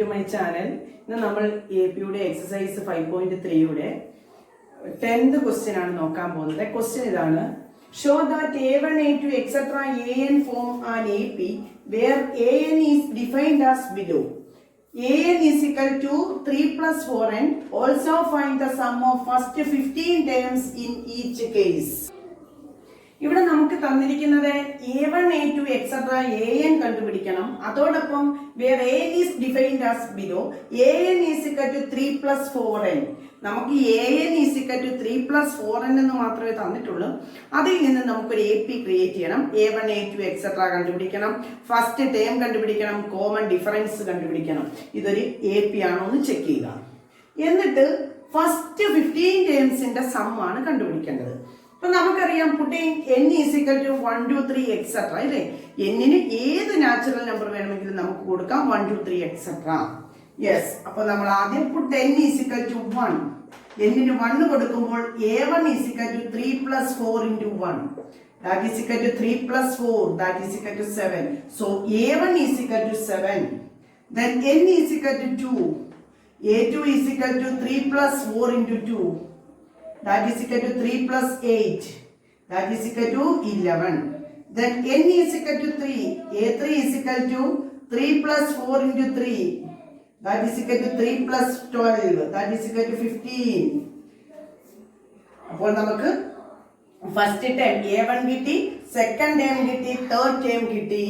to my channel. Now, we will exercise 5.3. 10th question. The question is, show that A1, A2, etc. AN form an AP where AN is defined as below. AN is equal to 3 plus 4n. Also find the sum of first 15 terms in each case. ഇവിടെ നമുക്ക് തന്നിരിക്കുന്നത് A1, A2, etc. AN കണ്ടുപിടിക്കണം. അതോടൊപ്പം where AN is defined as below, AN is equal to 3 plus 4n. നമുക്ക് AN is equal to 3 plus 4n എന്ന് മാത്രമേ തന്നിട്ടുള്ളൂ. അതിൽ നിന്ന് നമുക്കൊരു AP ക്രിയേറ്റ് ചെയ്യണം. A1, A2, etc. കണ്ടുപിടിക്കണം. ഫസ്റ്റ് ടേം കണ്ടുപിടിക്കണം. കോമൺ ഡിഫറൻസ് കണ്ടുപിടിക്കണം. ഇതൊരു AP ആണോ എന്ന് ചെക്ക് ചെയ്യുക. എന്നിട്ട് ഫസ്റ്റ് 15 ടേംസിന്റെ സം ആണ് കണ്ടുപിടിക്കേണ്ടത്. നമുക്കറിയാം putting n is equal to 1 2 3 etcetera അല്ലേ. എന്നിന് ഏത് നാച്ചുറൽ നമ്പർ വേണമെങ്കിലും നമുക്ക് കൊടുക്കാം 1 2 3 എക്സെട്ര. യെസ്, അപ്പൊ നമ്മൾ ആദ്യം put n is equal to 1. എന്നിന് 1 കൊടുക്കുമ്പോൾ a1 is equal to 3 plus 4 into 1. That is equal to 3 plus 4, that is equal to 7. So a1 is equal to 7. Then n is equal to 2. a2 is equal to 3 plus 4 into 2. That is equal to 3 plus 8. That is equal to 11. Then n is equal to 3. A3 is equal to 3 plus 4 into 3. That is equal to 3 plus 12. That is equal to 15. അപ്പോൾ നമുക്ക് first term A1 കിട്ടി, second term കിട്ടി, third term കിട്ടി.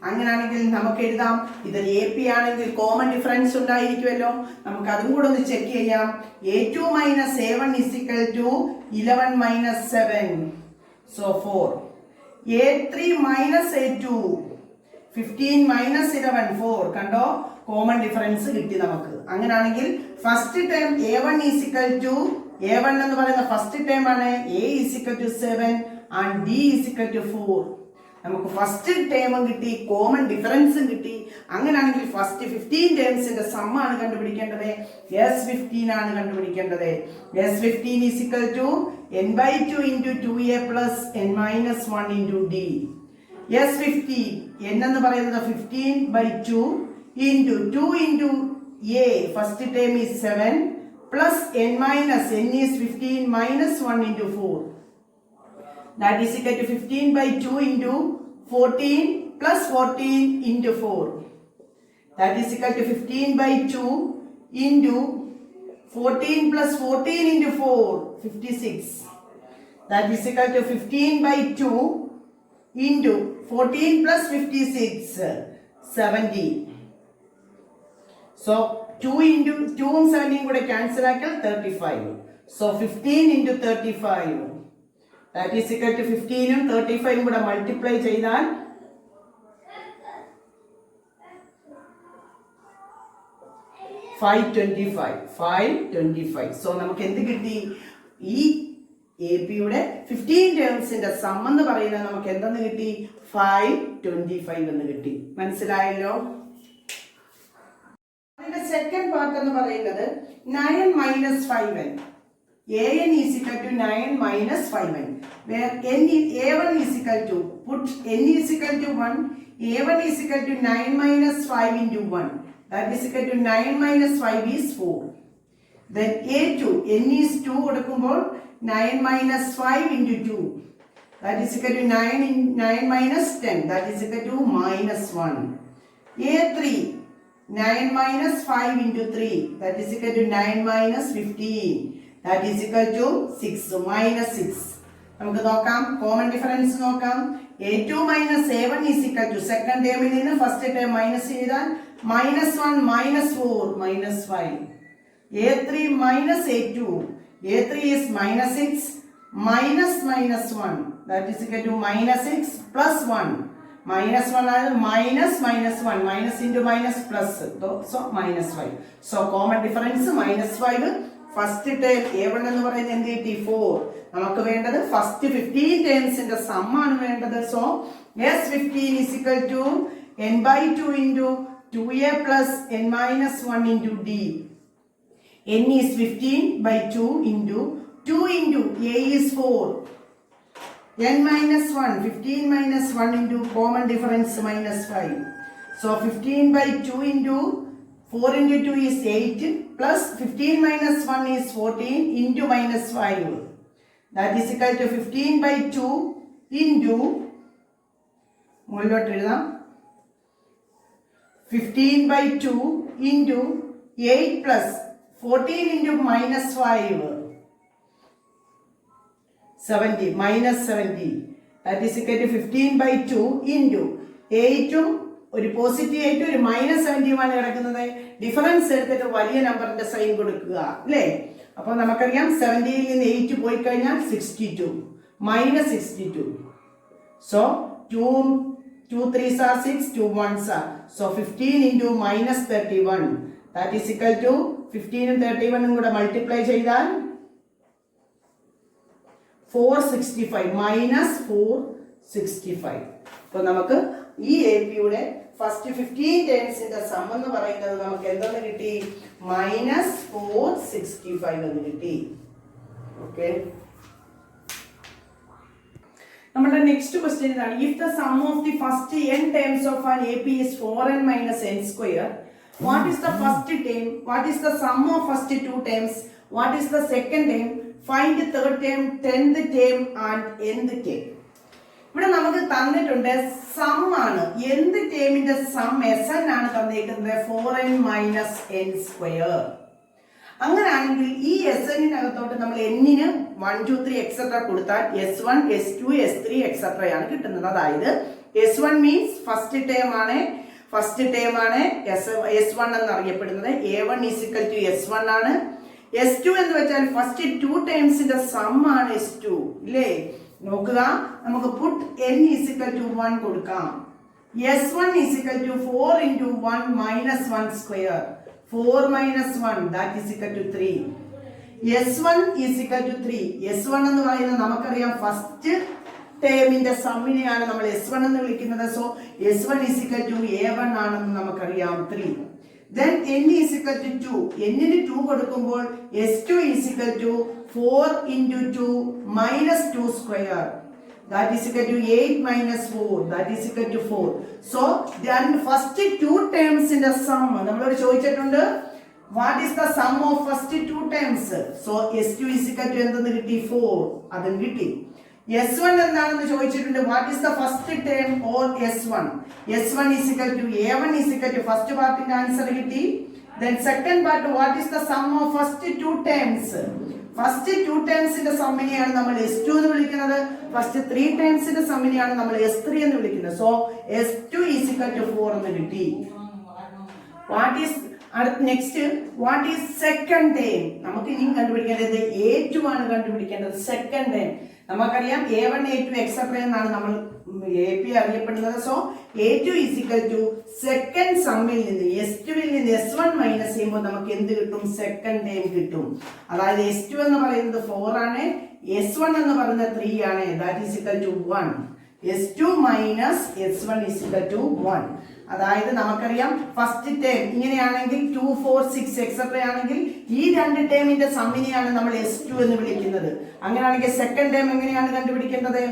അങ്ങനെയാണെങ്കിൽ നമുക്ക് എഴുതാം ഇതൊരു AP ആണെങ്കിൽ കോമൺ ഡിഫറൻസ് ഉണ്ടായിരിക്കുമല്ലോ. നമുക്ക് അതും കൂടെ ഒന്ന് ചെക്ക് ചെയ്യാം. A2 minus A1 is equal to 11 minus 7. So 4. A3 minus A2. 15 minus 11. 4. കണ്ടോ, കോമൺ ഡിഫറൻസ് കിട്ടി നമുക്ക്. അങ്ങനെയാണെങ്കിൽ first term A1 is equal to A1 എന്ന് പറയുന്ന ഫസ്റ്റ് ടേം ആണ്. A is equal to 7 and D is equal to 4. നമുക്ക് first ടേമും കിട്ടി, common ഡിഫറൻസും കിട്ടി. അങ്ങനെയാണെങ്കിൽ ഫസ്റ്റ് 15 ടേംസിന്റെ സം ആണ് കണ്ടുപിടിക്കേണ്ടത്. S15 ആണ് കണ്ടുപിടിക്കേണ്ടത്. S15 is equal to n by 2 into 2a plus n minus 1 into d. S15 n എന്ന് പറയുന്നത് 15 by 2 into 2 into a, first term is 7 plus n minus n is 15 minus 1 into 4. That is equal to 15 by 2 into 14 plus 14 into 4. That is equal to 15 by 2 into 14 plus 14 into 4, 56. That is equal to 15 by 2 into 14 plus 56, 70. So 2 into 2 and 17 would cancel 35. So 15 into 35. That is equal to 15 ഉം 35 കൂടെ multiply ചെയ്താൽ 525. So നമുക്ക് എന്ത് കിട്ടി? ഈ AP യുടെ 15 ടേംസിന്റെ some എന്ന് പറയുന്നത് നമുക്ക് എന്തെന്ന് കിട്ടി? 525 എന്ന് കിട്ടി. മനസ്സിലായല്ലോ? അതിന്റെ സെക്കൻഡ് പാർട്ട് എന്ന് പറയുന്നത് 9 minus 5n. AN is equal to 9 minus 5n, where A1 is equal to, put n is equal to 1, A1 is equal to 9 minus 5 into 1, that is equal to 9 minus 5 is 4. Then A2, n is 2 കൊടുക്കുമ്പോൾ 9 minus 5 into 2, that is equal to 9 minus 10, that is equal to minus 1. A3, 9 minus 5 into 3, that is equal to 9 minus 15. That is equal to 6, minus 6. നമുക്ക് നോക്കാം, common difference നോക്കാം. A2 minus A1 is equal to second ടേമിൽ നിന്ന് first term minus ചെയ്താൽ -1 -4 -5. A3 minus A2. A3 is -6 minus -1. That is equal to -6 plus 1. -1 ആണ് -1. Minus into minus plus. So -5. So common difference -5. First term A1 എന്ന് പറയുന്നത് എന്ത് കിട്ടി? 4. നമുക്ക് വേണ്ടത് ഫസ്റ്റ് 15 ടേംസിന്റെ സം ആണ് വേണ്ടത്. So S15 is equal to n by 2 into 2a plus n minus 1 into d. n is 15 by 2 into a is 4. n minus 1, 15 minus 1 into common difference minus 5. So 15 by 2 into 4 into 2 is 8 plus 15 minus 1 is 14 into minus 5. That is equal to 15 by 2 into 15 by 2 into 8 plus 14 into minus 5. 70 minus 70. That is equal to 15 by 2 into 8 ഒരു positive 8 ഒരു minus 70 ആണ് കിടക്കുന്നത്. Difference എടുത്തിട്ട് വലിയ നമ്പറിന്റെ sign കൊടുക്കുക അല്ലേ. അപ്പോൾ നമുക്കറിയാം 70യിൽ നിന്ന് 8 പോയി കഴിഞ്ഞാൽ 62 minus 62. So 2 3s are 6, 2 1s are. So 15 into minus 31. That is equal to 15 ഉം 31 ഉം കൂടെ മൾട്ടിപ്ലൈ ചെയ്താൽ 465 minus 465. അപ്പോൾ നമുക്ക് ഈ എ പിയുടെ ഫസ്റ്റ് 15 ടേംസിന്റെ സം എന്ന് പറയുന്നത് നമുക്ക് എന്തെന്ന് കിട്ടി? മൈനസ് 465 എന്ന് കിട്ടി. ഓക്കെ, നമ്മുടെ നെക്സ്റ്റ് ക്വസ്റ്റ്യൻ ഇതാണ്. If the sum of the first n terms of an A P is 4n minus n square, what is the first term? What is the sum of first two terms? What is the second term? Find the third term, 10th term and nth term. ഇവിടെ നമുക്ക് തന്നിട്ടുണ്ട് some ആണ്. എന്ത് ടേമിന്റെ some Sn ആണ് തന്നിരിക്കുന്നത് 4n minus n square. അങ്ങനെയാണെങ്കിൽ ഈ Snനകത്തോട്ട് നമ്മൾ n-ന് 1 2 3 എക്സെട്ര കൊടുത്താൽ S1 S2 S3 എക്സെട്ര ആണ് കിട്ടുന്നത്. അതായത് S1 മീൻസ് ഫസ്റ്റ് ടേം ആണ്, S1 എന്നറിയപ്പെടുന്നത്. A1 is equal to S1 ആണ്. S2 എന്ന് വെച്ചാൽ ഫസ്റ്റ് 2 ടേംസിന്റെ സം ആണ് S2 ഇല്ലേ. നോക്കുക, നമുക്ക് put n is equal to 1 കൊടുക്കാം. S1 is equal to 4 into 1 minus 1 square. 4 minus 1 that is equal to 3. S1 is equal to 3. S1 എന്ന് പറയുന്നത് നമുക്കറിയാം ഫസ്റ്റ് ടേമിന്റെ സമ്മിനെയാണ് നമ്മൾ S1 എന്ന് വിളിക്കുന്നത്. So S1 is equal to A1 ആണെന്ന് നമുക്കറിയാം 3. Then n is equal to 2. n-ന് 2 കൊടുക്കുമ്പോൾ S2 is equal to 4 into 2 minus 2 square. That is equal to 8 minus 4. That is equal to 4. So then first two terms in the sum. നമ്മളോട് ചോദിച്ചിട്ടുണ്ട് what is the sum of first two terms. So S2 is equal to എന്തെന്ന് കിട്ടി? 4. അതും കിട്ടി. S1 എന്താണെന്ന് ചോദിച്ചിട്ടുണ്ട്. what is the first term or S1. S1 is equal to A1 is equal to first പാർട്ടിന്റെ answer കിട്ടി. Then second part, what is the sum of first two terms. First 2 ടേംസിന്റെ സമ്മിനെയാണ് നമ്മൾ S2 എന്ന് വിളിക്കുന്നത്. First 3 ടേംസിന്റെ സമ്മിനെയാണ് നമ്മൾ S3 എന്ന് വിളിക്കുന്നത്. So S2 is equal to 4 എന്ന് കിട്ടി. What is next what is second term? നമുക്ക് ഇനി കണ്ടുപിടിക്കേണ്ടത് A2 ആണ് കണ്ടുപിടിക്കേണ്ടത്. സെക്കൻഡ് ടേം നമുക്കറിയാം A1 A2 എക്സെട്ര എന്നാണ് നമ്മൾ AP അറിയപ്പെടുന്നത്. So A2 is equal to second സമ്മിൽ നിന്ന് S2ൽ നിന്ന് S1 മൈനസ് ചെയ്യുമ്പോൾ നമുക്ക് എന്ത് കിട്ടും? സെക്കൻഡ് ടേം കിട്ടും. അതായത് S2 എന്ന് പറയുന്നത് 4 ആണ്, S1 എന്ന് പറയുന്നത് 3 ആണ്. That is equal to 1. S2 minus S1 is equal to 1. അതായത് നമുക്കറിയാം ഫസ്റ്റ് ടേം ഇങ്ങനെയാണെങ്കിൽ 2 4 6 എക്സെട്ര ആണെങ്കിൽ ഈ രണ്ട് ടേമിന്റെ സമ്മിനെയാണ് നമ്മൾ S2 എന്ന് വിളിക്കുന്നത്. അങ്ങനെയാണെങ്കിൽ സെക്കൻഡ് ടേം എങ്ങനെയാണ് കണ്ടുപിടിക്കേണ്ടത്?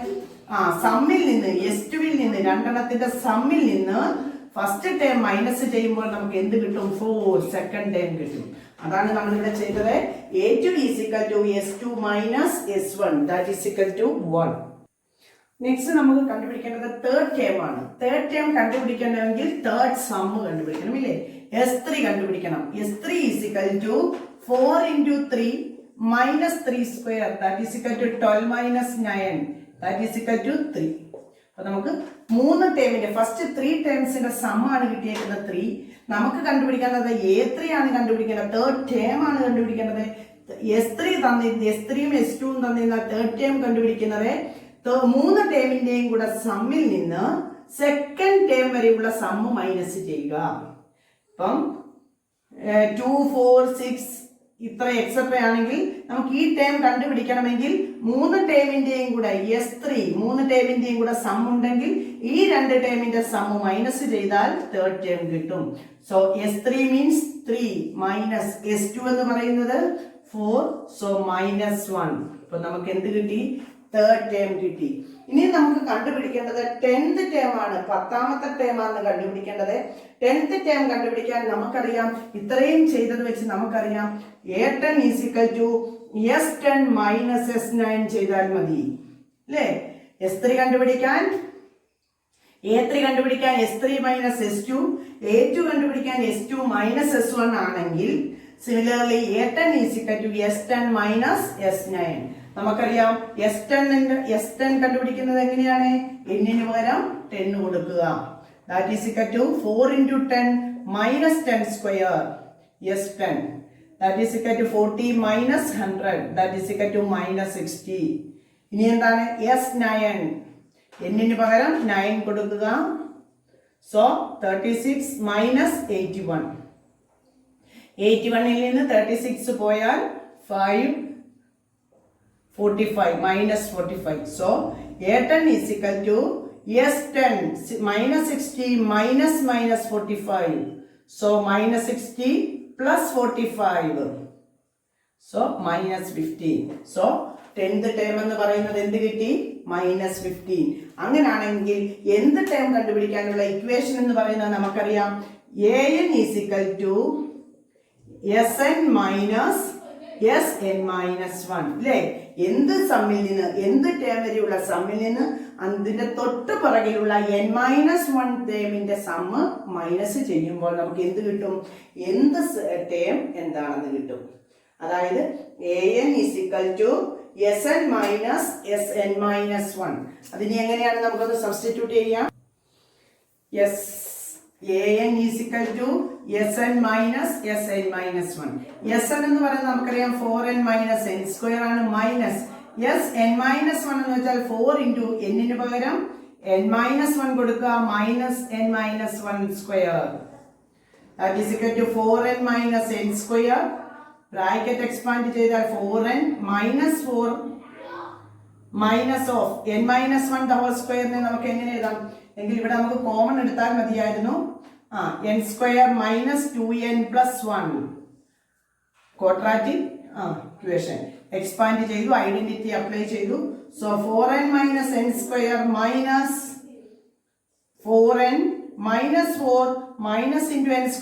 സമ്മിൽ നിന്ന് S2ൽ നിന്ന് രണ്ടെണ്ണത്തിന്റെ സമ്മിൽ നിന്ന് ഫസ്റ്റ് ടേം മൈനസ് ചെയ്യുമ്പോൾ നമുക്ക് എന്ത് കിട്ടും? 4 സെക്കൻഡ് ടേം കിട്ടും. അതാണ് നമ്മൾ ഇവിടെ ചെയ്തത്. A2 is equal to S2 minus S1 that is equal to 1. Next നമുക്ക് കണ്ടുപിടിക്കേണ്ടത് തേർഡ് ടേം ആണ്. തേർഡ് ടേം കണ്ടുപിടിക്കണമെങ്കിൽ തേർഡ് സം കണ്ടുപിടിക്കണം ഇല്ലേ. S3 കണ്ടുപിടിക്കണം. S3 is equal to 4 into 3 minus 3 square that is equal to 12 minus 9 that is equal to 3. അപ്പൊ നമുക്ക് 3 ടേമിന്റെ first 3 ടേംസിന്റെ some ആണ് കിട്ടിയിരിക്കുന്നത് 3. നമുക്ക് കണ്ടുപിടിക്കേണ്ടത് A3 ആണ് കണ്ടുപിടിക്കേണ്ടത്. തേർഡ് ടേം ആണ് കണ്ടുപിടിക്കേണ്ടത്. S3യും S2യും തന്നിരുന്ന തേർഡ് ടേം കണ്ടുപിടിക്കുന്നത് 3 ടേമിന്റെയും കൂടെ സമ്മിൽ നിന്ന് സെക്കൻഡ് ടേം വരെയുള്ള സമ്മ് മൈനസ് ചെയ്യുക. ഇപ്പം 2 4 6 ഇത്ര എക്സെട്ര ആണെങ്കിൽ നമുക്ക് ഈ ടേം കണ്ടുപിടിക്കണമെങ്കിൽ 3 ടേമിന്റെയും കൂടെ മൂന്ന് ടേമിന്റെയും കൂടെ സം ഉണ്ടെങ്കിൽ ഈ 2 ടേമിന്റെ സമ്മ് മൈനസ് ചെയ്താൽ തേർഡ് ടേം കിട്ടും. So S3 means 3 minus S2 എന്ന് പറയുന്നത് 4. സോ -1. ഇപ്പൊ നമുക്ക് എന്ത് കിട്ടി? തേർഡ് ടേം കിട്ടി. ഇനി നമുക്ക് കണ്ടുപിടിക്കേണ്ടത് 10th ടേം ആണ്, 10ാമത്തെ ടേം ആണ് കണ്ടുപിടിക്കേണ്ടത്. 10th ടേം കണ്ടുപിടിക്കാൻ നമുക്കറിയാം, ഇത്രയും ചെയ്തത് വെച്ച് നമുക്കറിയാം A10 = S10 - S9 ചെയ്താൽ മതി അല്ലേ. S3 കണ്ടുപിടിക്കാൻ A3 കണ്ടുപിടിക്കാൻ S3 - S2, A2 കണ്ടുപിടിക്കാൻ S2 - S1 ആണെങ്കിൽ സിമിലർലി A10 = S10 - S9. നമുക്കറിയാം S10 കണ്ടുപിടിക്കുന്നത് എങ്ങനെയാണ്? n ന് പകരം 10 കൊടുക്കുക. That is equal to 4 × 10 - 10 square S10. That is equal to 40 - 100. That is equal to -60. ഇനി എന്താണ്? S9 n ന് പകരം 9 കൊടുക്കുക. സോ 36 - 81. 81 ൽ നിന്ന് 36 പോയാൽ 5 45 - 45. So A10 = S10 -60 - -45. So -60 + 45. So -15. So 10th term എന്ന് പറയുന്നത് എന്ത് കിട്ടി? -15. അങ്ങനെയാണെങ്കിൽ എന്ത് ടേം കണ്ടുപിടിക്കാനുള്ള ഇക്വേഷൻ എന്ന് പറയുന്നത് നമുക്കറിയാം. An = Sn - Sn-1 അല്ലേ. എന്ത് സമ്മിൽ നിന്ന്, എന്ത് ടേം വരെയുള്ള സമ്മിൽ നിന്ന് അതിന്റെ തൊട്ട് പുറകിലുള്ള n-1 ടേമിന്റെ സമ്മ് മൈനസ് ചെയ്യുമ്പോൾ നമുക്ക് എന്ത് കിട്ടും? എന്ത് ടേം എന്താണെന്ന് കിട്ടും. അതായത് An = Sn - Sn-1. അതിന് എങ്ങനെയാണ് നമുക്കത് സബ്സ്റ്റിറ്റ്യൂട്ട് ചെയ്യാം? An = Sn - Sn-1. Sn എന്ന് പറയുന്നത് നമുക്കറിയാം 4n - n² ആണ്. മൈനസ് Sn-1 എന്ന് വെച്ചാൽ 4 × n ന് പകരം n-1 കൊടുക്കുക. -n-1². That is equal to 4n - n². Bracket expand ചെയ്താൽ 4n - 4 മൈനസ് ഓഫ് n-1² നമുക്ക് എങ്ങനെ എഴുതാം? എങ്കിൽ ഇവിടെ നമുക്ക് കോമൺ എടുത്താൽ മതിയായിരുന്നു. n² - 2n + 1 quadratic equation expand ചെയ്തു, ഐഡന്റിറ്റി അപ്ലൈ ചെയ്തു. So 4n - n² - 4n - 4 - into n² -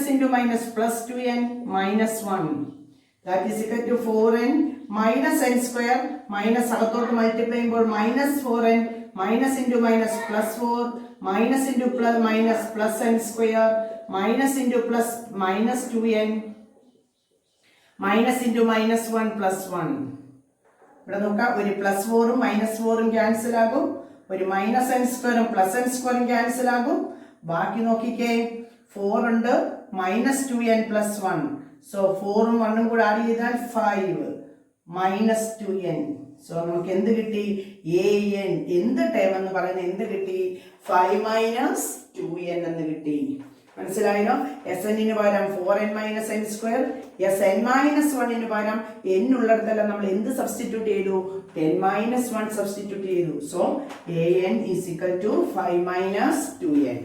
n² - plus 2n - 1. That is equal to 4n - n² minus അകത്തോട്ട് മൾട്ടിപ്ലൈ ചെയ്യുമ്പോൾ -4n into plus 4 into plus n² plus -2n into -1 plus 1. ഇവിടെ നോക്കാം, ഒരു +4 ഉം -4 ഉം cancel ആകും, ഒരു -n² ഉം +n² ക്യാൻസൽ ആകും. ബാക്കി നോക്കിക്കേ, 4 ഉണ്ട്, -2n plus 1. സോ 4 ഉം 1 ഉം കൂടെ ആഡ് ചെയ്താൽ 5 -2n. സോ നമുക്ക് എന്ത് കിട്ടി? An എന്ത് ടേം എന്ന് പറയുന്നത് എന്ത് കിട്ടി? 5 - 2n എന്ന് കിട്ടി. മനസ്സിലായല്ലോ? Sn ന് പകരം 4n - n², Sn-1 ന് പകരം n ഉള്ളിടത്തെല്ലാം നമ്മൾ എന്ത് സബ്സ്റ്റിറ്റ്യൂട്ട് ചെയ്തു? 10 - 1 സബ്സ്റ്റിറ്റ്യൂട്ട് ചെയ്തു. So An = 5 - 2n.